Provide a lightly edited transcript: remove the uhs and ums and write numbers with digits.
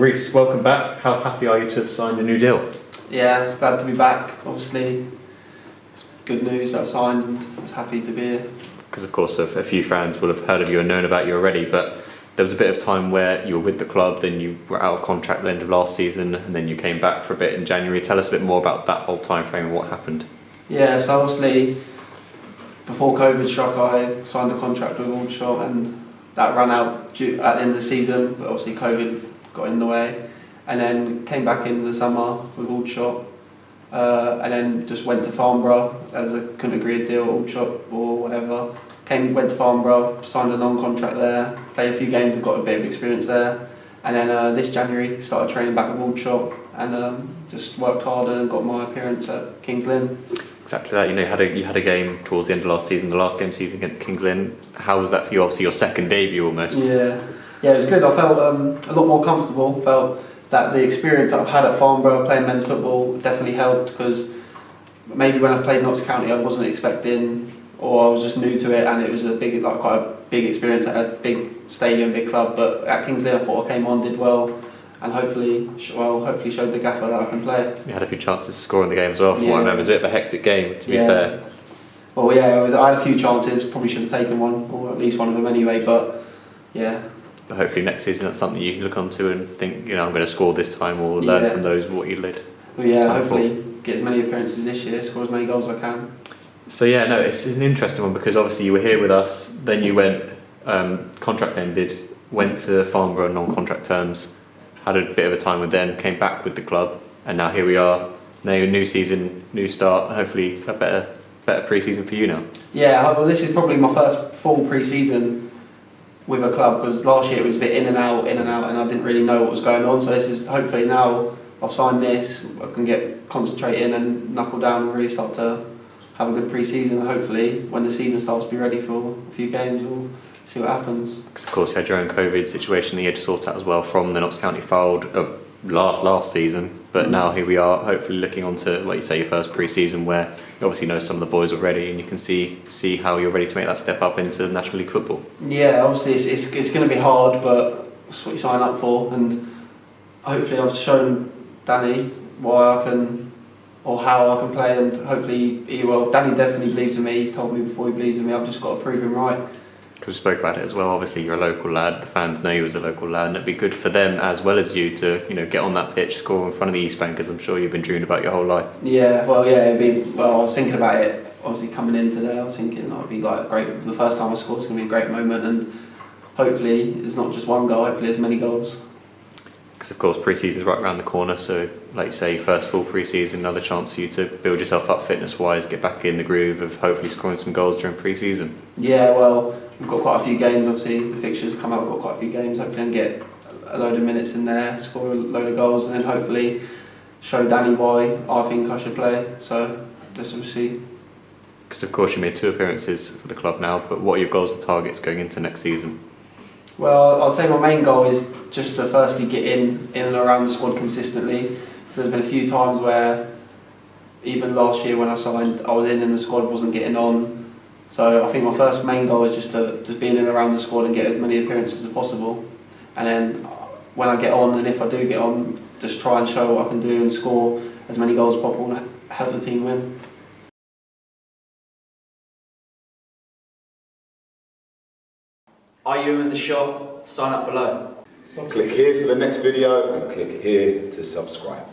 Reece, welcome back. How happy are you to have signed a new deal? Yeah, I was glad to be back. Obviously, it's good news that I've signed and I was happy to be here. Because of course a few fans will have heard of you and known about you already, but there was a bit of time where you were with the club, then you were out of contract at the end of last season, and then you came back for a bit in January. Tell us a bit more about that whole time frame and what happened. Yeah, so obviously, before COVID struck, I signed a contract with Aldershot and that ran out at the end of the season, but obviously COVID got in the way. And then came back in the summer with Aldershot, and then just went to Farnborough as I couldn't agree a deal at Aldershot or whatever. Went to Farnborough, signed a non-contract there, played a few games and got a bit of experience there. And then this January started training back with Aldershot and just worked hard and got my appearance at Kings Lynn. Exactly that. You had a game towards the end of last season, the last game season against Kings Lynn. How was that for you? Obviously your second debut almost. Yeah, it was good. I felt a lot more comfortable. Felt that the experience that I've had at Farnborough playing men's football definitely helped, because maybe when I played Notts County I wasn't expecting, or I was just new to it, and it was quite a big experience at a big stadium, big club. But at Kings Lynn I thought I came on, did well, and hopefully showed the gaffer that I can play. You had a few chances to score in the game as well. From what I remember, it was a bit of a hectic game, to be fair. Well, yeah, I had a few chances. Probably should have taken one, or at least one of them anyway. But yeah. But hopefully next season that's something you can look onto and think, I'm going to score this time, or learn from those what you did. Well, yeah, hopefully get as many appearances this year, score as many goals as I can. So yeah, no, it's an interesting one, because obviously you were here with us, then you went, contract ended, went to Farnborough on non-contract terms, had a bit of a time with them, came back with the club, and now here we are. Now a new season, new start, hopefully a better pre-season for you now. Yeah, well, this is probably my first full pre-season with a club, because last year it was a bit in and out, and I didn't really know what was going on. So this is hopefully, now I've signed this, I can get concentrating and knuckle down and really start to have a good pre-season, and hopefully when the season starts, be ready for a few games. We'll see what happens. Because of course you had your own COVID situation that you had to sort out as well from the Notts County fold of last season, but now here we are, hopefully looking on to, like you say, your first pre-season, where you obviously know some of the boys already and you can see how you're ready to make that step up into National League football. Yeah, obviously it's going to be hard, but that's what you sign up for, and hopefully I've shown Danny why I can, or how I can play, and hopefully Danny definitely believes in me. He's told me before he believes in me. I've just got to prove him right. Because we spoke about it as well, obviously you're a local lad, the fans know you as a local lad, and it'd be good for them as well as you to get on that pitch, score in front of the East Bankers. I'm sure you've been dreaming about your whole life. I was thinking about it, obviously coming in today. I was thinking that'd be great. The first time I scored, it's going to be a great moment, and hopefully it's not just one goal, hopefully there's many goals. Because of course pre-season's right around the corner, so like you say, first full pre-season, another chance for you to build yourself up fitness-wise, get back in the groove of hopefully scoring some goals during pre-season. Yeah, well, we've got quite a few games, obviously the fixtures come out, we've got quite a few games. Hopefully I can get a load of minutes in there, score a load of goals, and then hopefully show Danny why I think I should play. So let's see. Because of course you made 2 appearances for the club now, but what are your goals and targets going into next season? Well, I'd say my main goal is just to firstly get in and around the squad consistently. There's been a few times where, even last year when I signed, I was in the squad wasn't getting on. So I think my first main goal is just to be in and around the squad and get as many appearances as possible. And then when I get on, and if I do get on, just try and show what I can do and score as many goals as possible and help the team win. Are you in the shop? Sign up below. Click here for the next video and click here to subscribe.